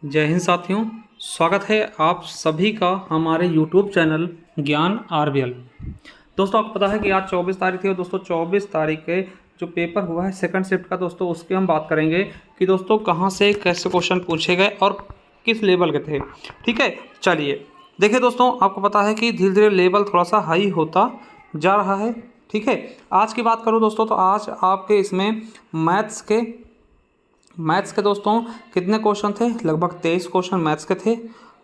जय हिंद साथियों। स्वागत है आप सभी का हमारे YouTube चैनल ज्ञान आरबीएल। दोस्तों आपको पता है कि आज 24 तारीख थी और दोस्तों 24 तारीख के जो पेपर हुआ है सेकंड शिफ्ट का दोस्तों उसकी हम बात करेंगे कि दोस्तों कहां से कैसे क्वेश्चन पूछे गए और किस लेवल के थे। ठीक है, चलिए देखिए दोस्तों, आपको पता है कि धीरे धीरे लेवल थोड़ा सा हाई होता जा रहा है। ठीक है, आज की बात करूँ दोस्तों तो आज आपके इसमें मैथ्स के दोस्तों कितने क्वेश्चन थे? लगभग 23 क्वेश्चन मैथ्स के थे।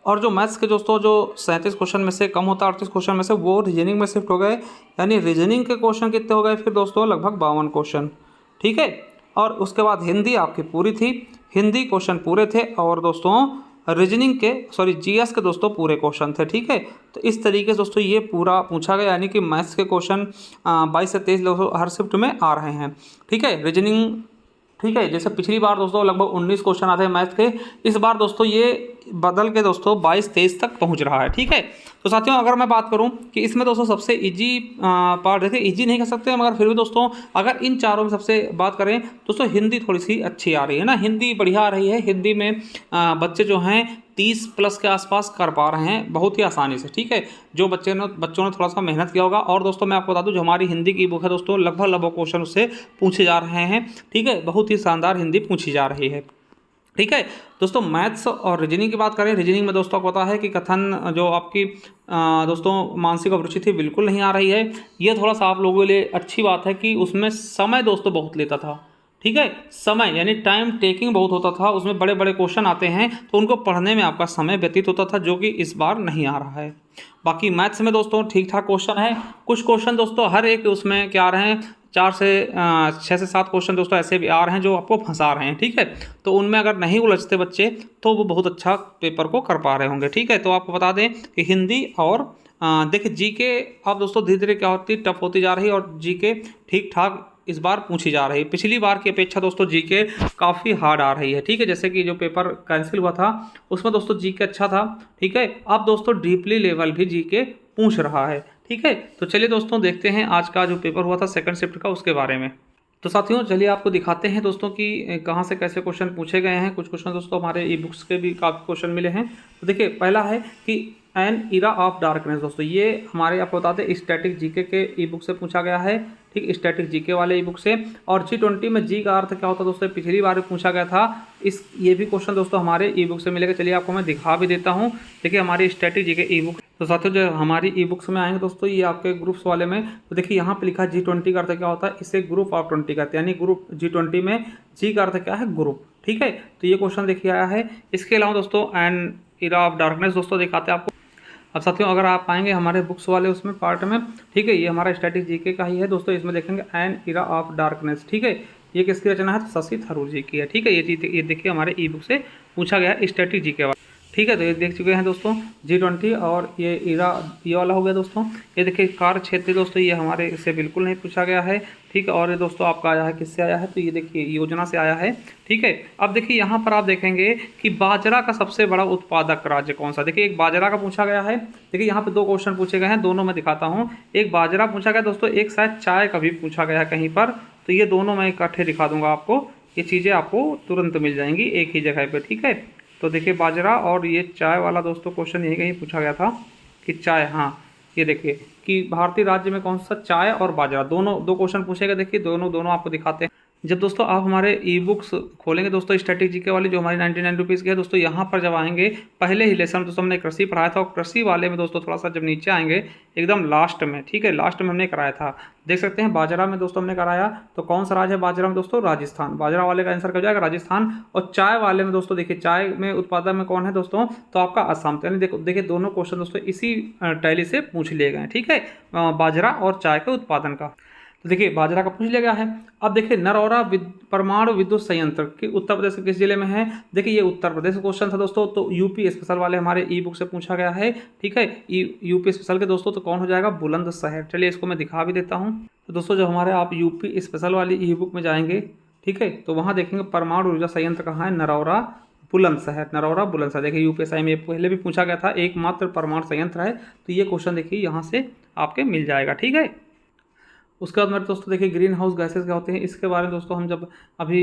और जो मैथ्स के दोस्तों जो 37 क्वेश्चन में से कम होता 38 क्वेश्चन में से वो रीजनिंग में शिफ्ट हो गए, यानी रीजनिंग के क्वेश्चन कितने हो गए फिर दोस्तों? लगभग 52 क्वेश्चन। ठीक है, और उसके बाद हिंदी आपकी पूरी थी, हिंदी क्वेश्चन पूरे थे और दोस्तों रीजनिंग के जीएस के दोस्तों पूरे क्वेश्चन थे। ठीक है, तो इस तरीके से दोस्तों ये पूरा पूछा गया, यानी कि मैथ्स के क्वेश्चन 22 से 23 दोस्तों हर शिफ्ट में आ रहे हैं। ठीक है, रीजनिंग ठीक है, जैसे पिछली बार दोस्तों लगभग 19 क्वेश्चन आते हैं मैथ के, इस बार दोस्तों ये बदल के दोस्तों 22-23 तक पहुंच रहा है। ठीक है, तो साथियों अगर मैं बात करूं कि इसमें दोस्तों सबसे इजी पार्ट, देखिए इजी नहीं कह सकते मगर फिर भी दोस्तों अगर इन चारों में सबसे बात करें दोस्तों हिंदी थोड़ी सी अच्छी आ रही है ना, हिंदी बढ़िया आ रही है। हिंदी में बच्चे जो हैं 30 प्लस के आसपास कर पा रहे हैं बहुत ही आसानी से। ठीक है, जो बच्चों ने थोड़ा सा मेहनत किया होगा। और दोस्तों मैं आपको बता दूं जो हमारी हिंदी की बुक है दोस्तों लगभग क्वेश्चन उससे पूछे जा रहे हैं। ठीक है, बहुत ही शानदार हिंदी पूछी जा रही है। ठीक है दोस्तों, मैथ्स और रीजनिंग की बात करें, रीजनिंग में दोस्तों आपको पता है कि कथन जो आपकी दोस्तों मानसिक अभिरुचि थी बिल्कुल नहीं आ रही है। ये थोड़ा सा आप लोगों के लिए अच्छी बात है कि उसमें समय दोस्तों बहुत लेता था। ठीक है, समय यानी टाइम टेकिंग बहुत होता था, उसमें बड़े बड़े क्वेश्चन आते हैं तो उनको पढ़ने में आपका समय व्यतीत होता था, जो कि इस बार नहीं आ रहा है। बाकी मैथ्स में दोस्तों ठीक ठाक क्वेश्चन है। कुछ क्वेश्चन दोस्तों हर एक उसमें क्या आ रहे हैं, 6 से 7 क्वेश्चन दोस्तों ऐसे भी आ रहे हैं जो आपको फंसा रहे हैं। ठीक है, तो उनमें अगर नहीं उलझते बच्चे तो वो बहुत अच्छा पेपर को कर पा रहे होंगे। ठीक है, तो आपको बता दें कि हिंदी और देखिए जीके अब दोस्तों धीरे धीरे क्या होती टफ होती जा रही है और जीके ठीक ठाक इस बार पूछी जा रही है। पिछली बार की अपेक्षा दोस्तों जीके काफ़ी हार्ड आ रही है। ठीक है, जैसे कि जो पेपर कैंसिल हुआ था उसमें दोस्तों जीके अच्छा था। ठीक है, अब दोस्तों डीपली लेवल भी जीके पूछ रहा है। ठीक है, तो चलिए दोस्तों देखते हैं आज का जो पेपर हुआ था सेकंड शिफ्ट का उसके बारे में। तो साथियों चलिए आपको दिखाते हैं दोस्तों कि कहाँ से कैसे क्वेश्चन पूछे गए हैं। कुछ क्वेश्चन दोस्तों हमारे ई बुक्स के भी काफ़ी क्वेश्चन मिले हैं। तो देखिए पहला है कि एन इरा ऑफ डार्कनेस, दोस्तों ये हमारे आपको बताते हैं स्टैटिक जीके के ई बुक से पूछा गया है। ठीक, स्टैटिक जीके वाले ई बुक से। और G20 में जी का अर्थ क्या होता है दोस्तों, पिछली बार पूछा गया था। ये भी क्वेश्चन दोस्तों हमारे ई बुक से मिलेगा। चलिए आपको मैं दिखा भी देता हूँ। देखिए हमारी स्टैटिक जीके ई बुक, तो साथियों जो हमारी ई बुक्स में आएंगे दोस्तों ये आपके ग्रुप्स वाले में, तो देखिए यहाँ पे लिखा है G20 का अर्थ क्या होता है, इसे ग्रुप ऑफ 20 कहते हैं, यानी ग्रुप G20 में जी का अर्थ क्या है, ग्रुप। ठीक है, तो ये क्वेश्चन देखिए आया है। इसके अलावा दोस्तों एन इरा ऑफ डार्कनेस दोस्तों दिखाते हैं आपको। अब साथियों अगर आप आएंगे हमारे बुक्स वाले उसमें पार्ट में, ठीक है, ये हमारा स्टैटिक जीके का ही है दोस्तों। इसमें देखेंगे एन इरा ऑफ डार्कनेस। ठीक है, ये किसकी रचना है, तो शशि थरूर जी की है। ठीक है, ये देखिए हमारे ई बुक से पूछा गया है स्टैटिक जीके वाला। ठीक है, तो ये देख चुके हैं दोस्तों G20 और ये इरा ये वाला हो गया दोस्तों। ये देखिए कार्य क्षेत्र दोस्तों ये हमारे इससे बिल्कुल नहीं पूछा गया है। ठीक है, और ये दोस्तों आपका आया है किससे आया है, तो ये देखिए योजना से आया है। ठीक है, अब देखिए यहाँ पर आप देखेंगे कि बाजरा का सबसे बड़ा उत्पादक राज्य कौन सा। देखिए एक बाजरा का पूछा गया है। देखिए यहाँ पे 2 क्वेश्चन पूछे गए हैं, दोनों मैं दिखाता हूँ। एक बाजरा पूछा गया दोस्तों, एक शायद चाय का भी पूछा गया है कहीं पर, तो ये दोनों मैं इकट्ठे दिखा दूंगा आपको। ये चीज़ें आपको तुरंत मिल जाएंगी एक ही जगह पर। ठीक है, तो देखिए बाजरा और ये चाय वाला दोस्तों क्वेश्चन यही कहीं पूछा गया था कि चाय, हाँ ये देखिए कि भारतीय राज्य में कौन सा चाय और बाजरा, दोनों 2 क्वेश्चन पूछे गए। देखिए दोनों आपको दिखाते हैं। जब दोस्तों आप हमारे ई बुक्स खोलेंगे दोस्तों स्टैटिक जीके वाली जो हमारी 99 रुपीज़ की है दोस्तों, यहाँ पर जब आएंगे पहले ही लेसन दोस्तों हमने कृषि पढ़ाया था और कृषि वाले में दोस्तों थोड़ा सा जब नीचे आएंगे एकदम लास्ट में, ठीक है लास्ट में हमने कराया था। देख सकते हैं बाजरा में दोस्तों हमने कराया, तो कौन सा राज्य है बाजरा में दोस्तों, राजस्थान। बाजरा वाले का आंसर क्या हो जाएगा, राजस्थान। और चाय वाले में दोस्तों देखिए चाय में उत्पादन में कौन है दोस्तों, तो आपका असम। यानी देखिए दोनों क्वेश्चन दोस्तों इसी टैली से पूछ लिए गए। ठीक है, बाजरा और चाय के उत्पादन का। तो देखिए बाजरा का पूछ लिया गया है। अब देखिए नरौरा परमाणु विद्युत संयंत्र कि उत्तर प्रदेश के किस जिले में है। देखिए ये उत्तर प्रदेश का क्वेश्चन था दोस्तों, तो यूपी स्पेशल वाले हमारे ई बुक से पूछा गया है। ठीक है, यूपी स्पेशल के दोस्तों तो कौन हो जाएगा, बुलंदशहर। चलिए इसको मैं दिखा भी देता हूँ। तो दोस्तों जब हमारे आप यूपी स्पेशल वाली ई बुक में जाएंगे, ठीक है, तो वहाँ देखेंगे परमाणु ऊर्जा संयंत्र कहाँ है, नरौरा बुलंदशहर। नरौरा बुलंदशहर। देखिए यूपीएसआई में पहले भी पूछा गया था, एकमात्र परमाणु संयंत्र है, तो ये क्वेश्चन देखिए यहाँ से आपके मिल जाएगा। ठीक है, उसके बाद मेरे दोस्तों देखिए ग्रीन हाउस गैसेज क्या होते हैं, इसके बारे में दोस्तों हम जब अभी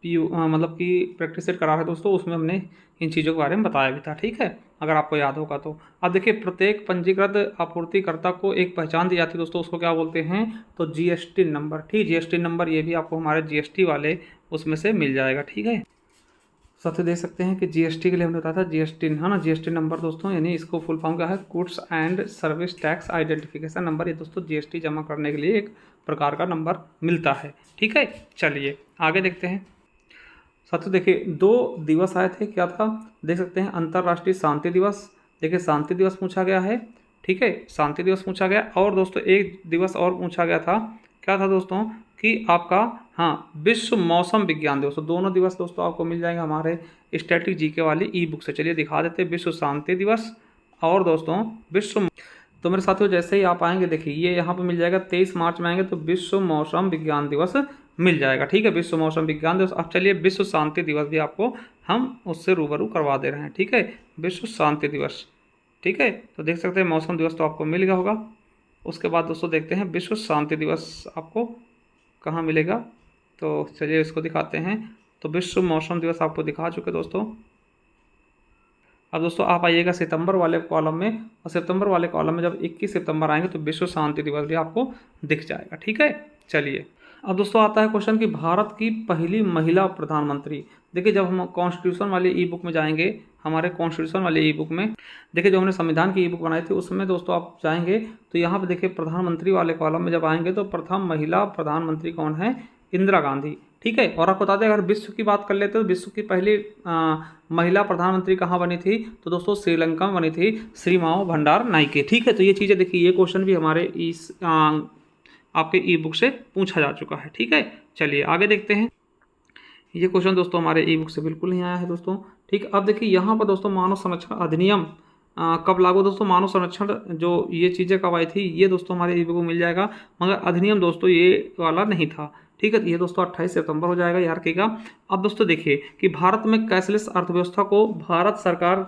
मतलब कि प्रैक्टिस सेट करा है दोस्तों, उसमें हमने इन चीज़ों के बारे में बताया भी था, ठीक है, अगर आपको याद होगा तो। अब देखिए, प्रत्येक पंजीकृत आपूर्तिकर्ता को एक पहचान दी जाती है दोस्तों, उसको क्या बोलते हैं, तो जीएसटी नंबर, ठीक, जीएसटी नंबर, ये भी आपको हमारे जीएसटी वाले उसमें से मिल जाएगा, ठीक है। साथ ही देख सकते हैं कि जीएसटी के लिए हमने बताया था जीएसटी, है ना, जीएसटी नंबर दोस्तों, यानी इसको फुल फॉर्म क्या है, goods and service tax identification number. ये दोस्तों जीएसटी जमा करने के लिए एक प्रकार का नंबर मिलता है, ठीक है। चलिए आगे देखते हैं। साथियों देखिए, 2 दिवस आए थे, क्या था, देख सकते हैं, अंतर्राष्ट्रीय शांति दिवस, देखिए शांति दिवस पूछा गया है, ठीक है, शांति दिवस पूछा गया। और दोस्तों एक दिवस और पूछा गया था, क्या था दोस्तों, कि आपका, हाँ, विश्व मौसम विज्ञान दिवस। तो दोनों दिवस दोस्तों आपको मिल जाएंगे हमारे स्टैटिक जीके वाली ई बुक से। चलिए दिखा देते हैं, विश्व शांति दिवस और दोस्तों विश्व। तो मेरे साथियों जैसे ही आप आएंगे, देखिए ये यहाँ पे मिल जाएगा, 23 मार्च में आएंगे तो विश्व मौसम विज्ञान दिवस मिल जाएगा, ठीक है, विश्व मौसम विज्ञान दिवस। अब चलिए विश्व शांति दिवस भी आपको हम उससे रूबरू करवा दे रहे हैं, ठीक है, विश्व शांति दिवस, ठीक है। तो देख सकते हैं मौसम दिवस तो आपको मिल गया होगा। उसके बाद दोस्तों देखते हैं विश्व शांति दिवस आपको कहाँ मिलेगा, तो चलिए इसको दिखाते हैं। तो विश्व मौसम दिवस आपको दिखा चुके दोस्तों। अब दोस्तों आप आइएगा सितंबर वाले कॉलम में, और सितंबर वाले कॉलम में जब 21 सितंबर आएंगे तो विश्व शांति दिवस भी आपको दिख जाएगा, ठीक है। चलिए अब दोस्तों आता है क्वेश्चन कि भारत की पहली महिला प्रधानमंत्री। देखिए जब हम कॉन्स्टिट्यूशन वाले ई बुक में जाएंगे, हमारे कॉन्स्टिट्यूशन वाले ई बुक में देखिए जो हमने संविधान की ई बुक बनाई थी उसमें दोस्तों आप जाएंगे तो यहाँ पे देखिए प्रधानमंत्री वाले कॉलम में जब आएंगे तो प्रथम महिला प्रधानमंत्री कौन है, इंदिरा गांधी, ठीक है। और आपको बता दें, अगर विश्व की बात कर लेते हैं तो विश्व की पहली महिला प्रधानमंत्री कहाँ बनी थी, तो दोस्तों श्रीलंका में बनी थी, श्रीमाओ भंडार नाइके, ठीक है। तो ये चीज़ें देखिए, ये क्वेश्चन भी हमारे इस आपके ई बुक से पूछा जा चुका है, ठीक है। चलिए आगे देखते हैं। ये क्वेश्चन दोस्तों हमारे ई बुक से बिल्कुल नहीं आया है दोस्तों, ठीक। अब देखिए यहाँ पर दोस्तों मानव संरक्षण अधिनियम कब लागू, दोस्तों मानव संरक्षण जो ये चीज़ें कब आई थी, ये दोस्तों हमारे ई बुक में मिल जाएगा, मगर अधिनियम दोस्तों ये वाला नहीं था, ठीक है। तो ये दोस्तों 28 सितंबर हो जाएगा, याद रखिएगा। अब दोस्तों देखिए कि भारत में कैशलेस अर्थव्यवस्था को भारत सरकार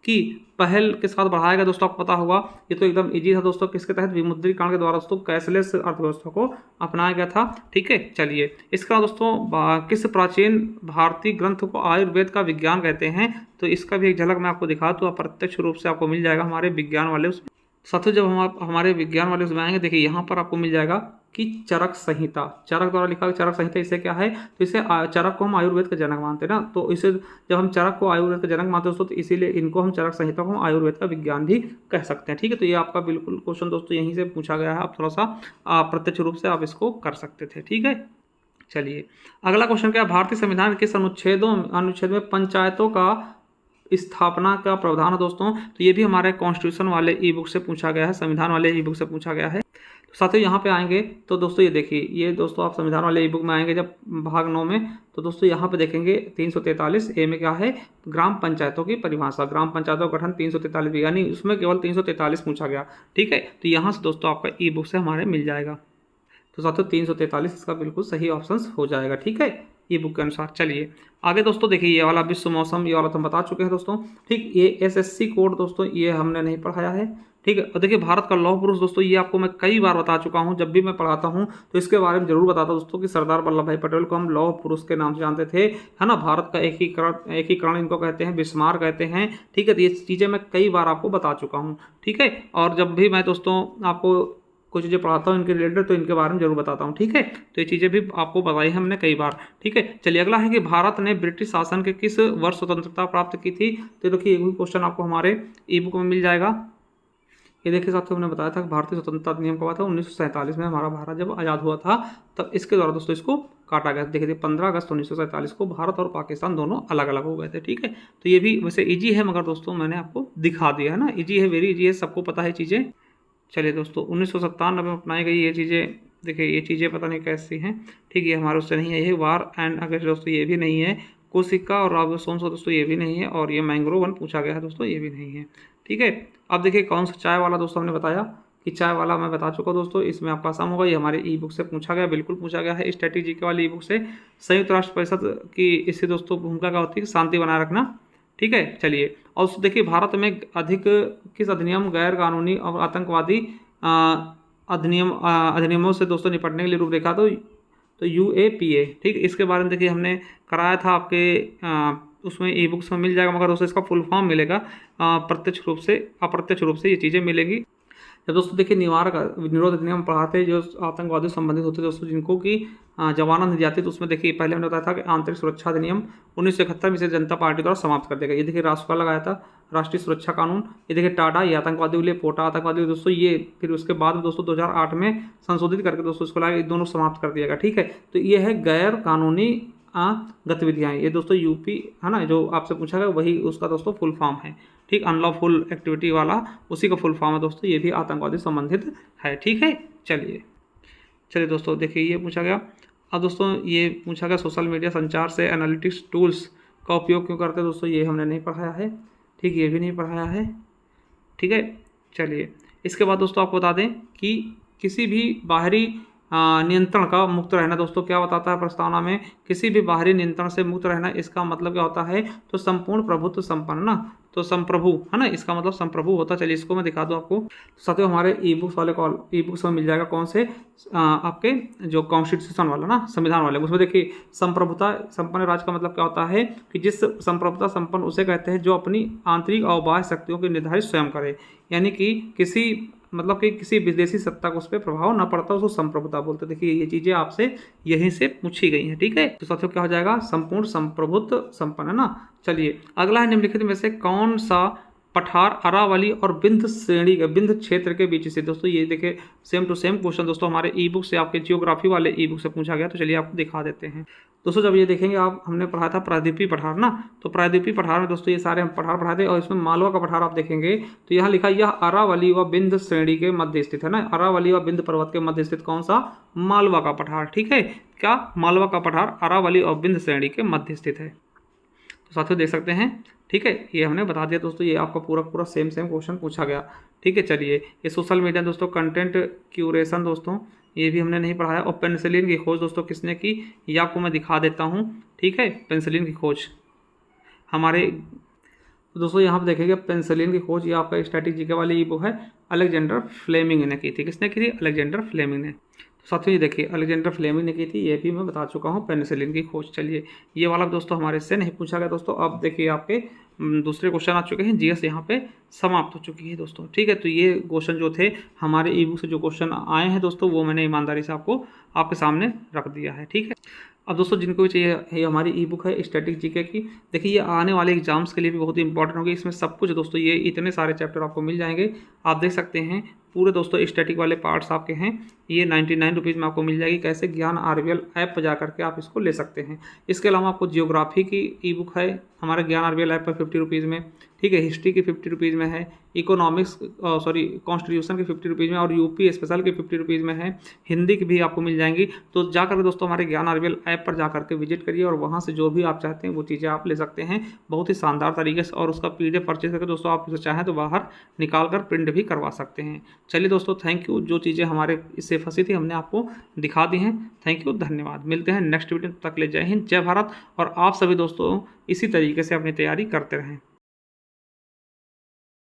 की पहल के साथ बढ़ाया गया, दोस्तों आपको पता होगा, ये तो एकदम इजी था दोस्तों, किसके तहत, विमुद्रीकरण के द्वारा दोस्तों कैशलेस अर्थव्यवस्था को अपनाया गया था, ठीक है। चलिए इसका दोस्तों किस प्राचीन भारतीय ग्रंथ को आयुर्वेद का विज्ञान कहते हैं, तो इसका भी एक झलक मैं आपको दिखा दूँ, अप्रत्यक्ष रूप से आपको मिल जाएगा हमारे विज्ञान वाले उसमें। साथियों जब हम हमारे विज्ञान वाले उसमें आएंगे, देखिए यहाँ पर आपको मिल जाएगा कि चरक संहिता, चरक द्वारा लिखा गया चरक संहिता, इसे क्या है, तो इसे चरक को हम आयुर्वेद का जनक मानते हैं ना, तो इसे जब हम चरक को आयुर्वेद का जनक मानते हैं दोस्तों, तो इसीलिए इनको हम चरक संहिता को हम आयुर्वेद का विज्ञान भी कह सकते हैं, ठीक है। तो ये आपका बिल्कुल क्वेश्चन दोस्तों यहीं से पूछा गया है, आप थोड़ा सा प्रत्यक्ष रूप से आप इसको कर सकते थे, ठीक है। चलिए अगला क्वेश्चन क्या, भारतीय संविधान के किस अनुच्छेद में पंचायतों का स्थापना का प्रावधान है दोस्तों, तो ये भी हमारे कॉन्स्टिट्यूशन वाले ई बुक से पूछा गया है, संविधान वाले ई बुक से पूछा गया है। तो साथियों यहाँ पे आएंगे तो दोस्तों ये देखिए, ये दोस्तों आप संविधान वाले ई बुक में आएंगे जब भाग 9 में, तो दोस्तों यहाँ पे देखेंगे 343 ए में क्या है, ग्राम पंचायतों की परिभाषा, ग्राम पंचायतों का गठन 343, यानी उसमें केवल 343 पूछा गया, ठीक है। तो यहाँ से दोस्तों आपका ई बुक से हमारे मिल जाएगा, तो साथियों 343 इसका बिल्कुल सही ऑप्शन हो जाएगा, ठीक है, ई बुक के अनुसार। चलिए आगे दोस्तों देखिए, ये वाला विश्व मौसम, ये वाला तो हम बता चुके हैं दोस्तों, ठीक। ये एसएससी कोड दोस्तों ये हमने नहीं पढ़ाया है, ठीक है। और देखिए भारत का लौह पुरुष दोस्तों, ये आपको मैं कई बार बता चुका हूँ, जब भी मैं पढ़ाता हूँ तो इसके बारे में जरूर बताता हूँ दोस्तों कि सरदार वल्लभ भाई पटेल को हम लौह पुरुष के नाम से जानते थे, है ना, भारत का एकीकरण इनको कहते हैं, बिस्मार कहते हैं, ठीक है। तो ये चीज़ें मैं कई बार आपको बता चुका हूँ, ठीक है। और जब भी मैं दोस्तों आपको कुछ चीज़ें पढ़ाता हूँ इनके रिलेटेड तो इनके बारे में जरूर बताता हूँ, ठीक है। तो ये चीज़ें भी आपको बताई है हमने कई बार, ठीक है। चलिए अगला है कि भारत ने ब्रिटिश शासन के किस वर्ष स्वतंत्रता प्राप्त की थी, तो देखिए ये क्वेश्चन आपको हमारे ई बुक में मिल जाएगा। ये देखिए साथियों, हमने बताया था कि भारतीय स्वतंत्रता अधिनियम कब था, 1947 में हमारा भारत जब आज़ाद हुआ था, तब इसके द्वारा दोस्तों इसको काटा गया। देखिए 15 अगस्त 1947 को भारत और पाकिस्तान दोनों अलग अलग हो गए थे, ठीक है। तो ये भी वैसे ईजी है, मगर दोस्तों मैंने आपको दिखा दिया है ना, ईजी है, वेरी ईजी है, सबको पता है चीज़ें। चलिए दोस्तों 1997 में अपनाई गई ये चीज़ें, देखिए ये चीज़ें पता नहीं कैसी हैं, ठीक है, हमारे उससे नहीं है। ये वार एंड अगेंस्ट दोस्तों ये भी नहीं है, कोशिका और राबसोंस दोस्तों ये भी नहीं है, और ये मैंग्रोव वन पूछा गया है दोस्तों, ये भी नहीं है, ठीक है। अब देखिए कौन सा चाय वाला दोस्तों, हमने बताया कि चाय वाला मैं बता चुका दोस्तों, इसमें आपका आसाम होगा, ये हमारे ई बुक से पूछा गया, बिल्कुल पूछा गया है, स्ट्रेटेजी के वाली ई बुक से। संयुक्त राष्ट्र परिषद की इससे दोस्तों भूमिका क्या होती है, शांति बनाए रखना, ठीक है। चलिए और देखिए भारत में अधिक किस अधिनियम गैर कानूनी और आतंकवादी अधिनियमों से दोस्तों निपटने के लिए रूपरेखा, तो तो UAPA, ठीक। इसके बारे में देखिए हमने कराया था आपके उसमें ई बुक्स में मिल जाएगा, मगर उससे इसका फुल फॉर्म मिलेगा प्रत्यक्ष रूप से अप्रत्यक्ष रूप से ये चीज़ें मिलेंगी। जब दोस्तों देखिए निवारक निरोध अधिनियम पढ़ाते हैं जो आतंकवादी से संबंधित होते हैं दोस्तों, जिनको की जमानत नहीं जाती, तो उसमें देखिए पहले हमने बताया था कि आंतरिक सुरक्षा अधिनियम 1971 में से जनता पार्टी द्वारा समाप्त कर दिया गया। ये देखिए राष्ट्रपाल लगाया था राष्ट्रीय सुरक्षा कानून। ये देखिए टाडा, ये आतंकवादी के लिए, पोटा आतंकवादी दोस्तों ये, फिर उसके बाद में दोस्तों 2008 में संशोधित करके दोस्तों इसको लगा, ये दोनों समाप्त कर दिया गया, ठीक है। तो ये है गैर कानूनी गतिविधियाँ, ये दोस्तों यूपी है ना, जो आपसे पूछा गया वही उसका दोस्तों फुल फॉर्म है, ठीक। अनलॉफुल एक्टिविटी वाला उसी का फुल फॉर्म है दोस्तों, ये भी आतंकवादी संबंधित है, ठीक है। चलिए दोस्तों देखिए ये पूछा गया। अब दोस्तों ये पूछा गया सोशल मीडिया संचार से एनालिटिक्स टूल्स का उपयोग क्यों करते हैं दोस्तों, ये हमने नहीं पढ़ाया है, ठीक। ये भी नहीं पढ़ाया है, ठीक है। चलिए इसके बाद दोस्तों आपको बता दें कि किसी भी बाहरी नियंत्रण का मुक्त रहना दोस्तों क्या बताता है प्रस्तावना में, किसी भी बाहरी नियंत्रण से मुक्त रहना, इसका मतलब क्या होता है, तो संपूर्ण प्रभुत्व संपन्न ना, तो संप्रभु है ना, इसका मतलब संप्रभु होता है। चलिए इसको मैं दिखा दूँ आपको। साथियों हमारे ई बुक्स वाले ई बुक्स में मिल जाएगा कौन से आपके जो कॉन्स्टिट्यूशन वाला ना, संविधान वाले, उसमें देखिए संप्रभुता संपन्न राज्य का मतलब क्या होता है कि जिस संप्रभुता संपन्न उसे कहते हैं जो अपनी आंतरिक और बाह्य शक्तियों की निर्धारित स्वयं करे, यानी कि किसी विदेशी सत्ता को उस पर प्रभाव न पड़ता, उसको संप्रभुता बोलते हैं। देखिए ये चीज़ें आपसे यहीं से पूछी गई हैं, ठीक है। तो साथियों क्या हो जाएगा, संपूर्ण संप्रभुत्व संपन्न है ना। चलिए अगला है निम्नलिखित में से कौन सा पठार अरावली और विंध्य श्रेणी के विंध्य क्षेत्र के बीच से, दोस्तों ये देखिए सेम टू सेम क्वेश्चन दोस्तों हमारे ई बुक से, आपके जियोग्राफी वाले ई बुक से पूछा गया। तो चलिए आपको दिखा देते हैं दोस्तों। जब ये देखेंगे आप, हमने पढ़ा था प्रायद्वीपीय पठार ना, तो प्रायद्वीपीय पठार में दोस्तों ये सारे हम पठार पढ़ाए थे, और इसमें मालवा का पठार आप देखेंगे तो यहाँ लिखा यह अरावली व विंध्य श्रेणी के मध्य स्थित है ना, अरावली व विंध्य पर्वत के मध्य स्थित कौन सा, मालवा का पठार, ठीक है। क्या, मालवा का पठार अरावली और विंध्य श्रेणी के मध्य स्थित है। तो साथियों देख सकते हैं, ठीक है, ये हमने बता दिया दोस्तों, ये आपका पूरा सेम क्वेश्चन पूछा गया, ठीक है। चलिए ये सोशल मीडिया दोस्तों कंटेंट क्यूरेशन दोस्तों, ये भी हमने नहीं पढ़ाया। और पेनिसिलिन की खोज दोस्तों किसने की, ये आपको मैं दिखा देता हूँ, ठीक है। पेनिसिलिन की खोज हमारे दोस्तों यहाँ पर देखेंगे, पेनिसिलिन की खोज ये आपका स्टैटिक जीके वाली ई बुक है, अलेक्जेंडर फ्लेमिंग ने की थी। किसने की थी, अलेक्जेंडर फ्लेमिंग ने। साथियों ये देखिए अलेक्जेंडर फ्लेमिंग ने की थी, ये भी मैं बता चुका हूँ, पेनिसिलिन की खोज। चलिए ये वाला दोस्तों हमारे से नहीं पूछा गया दोस्तों। अब देखिए आपके दूसरे क्वेश्चन आ चुके हैं, जीएस यहाँ पे समाप्त हो चुकी है दोस्तों, ठीक है। तो ये क्वेश्चन जो थे हमारे ई बुक से जो क्वेश्चन आए हैं दोस्तों, वो मैंने ईमानदारी से आपको आपके सामने रख दिया है, ठीक है। अब दोस्तों जिनको भी चाहिए, ये हमारी ई बुक है स्टैटिक जीके की, देखिए ये आने वाले एग्जाम्स के लिए भी बहुत ही इंपॉर्टेंट होगी। इसमें सब कुछ दोस्तों, ये इतने सारे चैप्टर आपको मिल जाएंगे, आप देख सकते हैं पूरे दोस्तों स्टैटिक वाले पार्ट्स आपके हैं। ये 99 रुपीज़ में आपको मिल जाएगी। कैसे, ज्ञान RBL ऐप पर जा करके आप इसको ले सकते हैं। इसके अलावा आपको जियोग्राफी की ई बुक है हमारे ज्ञान RBL ऐप पर 50 रुपीज़ में, ठीक है। हिस्ट्री की 50 रुपीज़ में है, इकोनॉमिक्स कॉन्स्टिट्यूशन की 50 रुपीज़ में, और यूपी स्पेशल की 50 रुपीज़ में है। हिंदी की भी आपको मिल जाएंगी। तो जाकर दोस्तों हमारे ज्ञान RBL ऐप पर जा करके विजिट करिए, और वहाँ से जो भी आप चाहते हैं वो चीज़ें आप ले सकते हैं बहुत ही शानदार तरीके से। और उसका PDF परचेज करके दोस्तों आप उसे चाहें तो बाहर निकाल कर प्रिंट भी करवा सकते हैं। चलिए दोस्तों थैंक यू, जो चीज़ें हमारे इससे फंसी थी हमने आपको दिखा दी हैं। थैंक यू, धन्यवाद। मिलते हैं नेक्स्ट वीडियो तक, ले जय हिंद, जय भारत। और आप सभी दोस्तों इसी तरीके से अपनी तैयारी करते रहें।